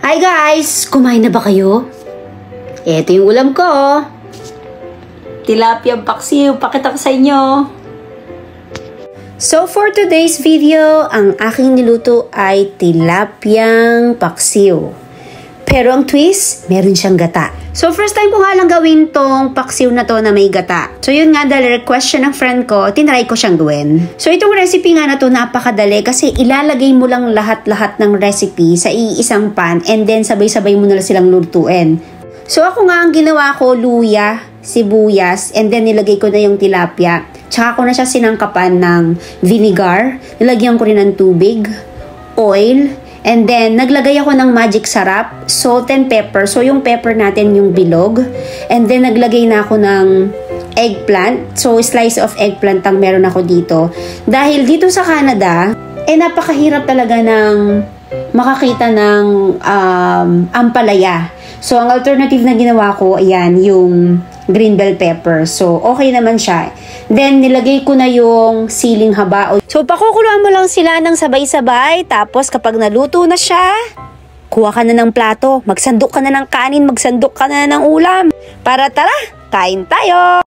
Hi guys! Kumain na ba kayo? Ito yung ulam ko. Tilapia paksiw. Pakita ko sa inyo. So for today's video, ang aking niluto ay tilapiyang paksiw. Pero ang twist, meron siyang gata. So first time ko nga lang gawin tong paksiw na to na may gata. So yun nga, dahil request siya ng friend ko, tinry ko siyang gawin. So itong recipe nga na to napakadali kasi ilalagay mo lang lahat-lahat ng recipe sa iisang pan and then sabay-sabay mo na silang lutuin. So ako nga ang ginawa ko, luya, sibuyas, and then nilagay ko na yung tilapia. Tsaka ko na siya sinangkapan ng vinegar. Nilagyan ko rin ng tubig, oil, and then, naglagay ako ng magic sarap, salt and pepper. So, yung pepper natin yung bilog. And then, naglagay na ako ng eggplant. So, slice of eggplant ang meron ako dito. Dahil dito sa Canada, napakahirap talaga ng makakita ng ampalaya. So, ang alternative na ginawa ko, ayan, yung green bell pepper. So, okay naman siya. Then, nilagay ko na yung siling haba. So, pakukuluan mo lang sila ng sabay-sabay. Tapos, kapag naluto na siya, kuha ka na ng plato. Magsandok ka na ng kanin. Magsandok ka na ng ulam. Para tara, kain tayo!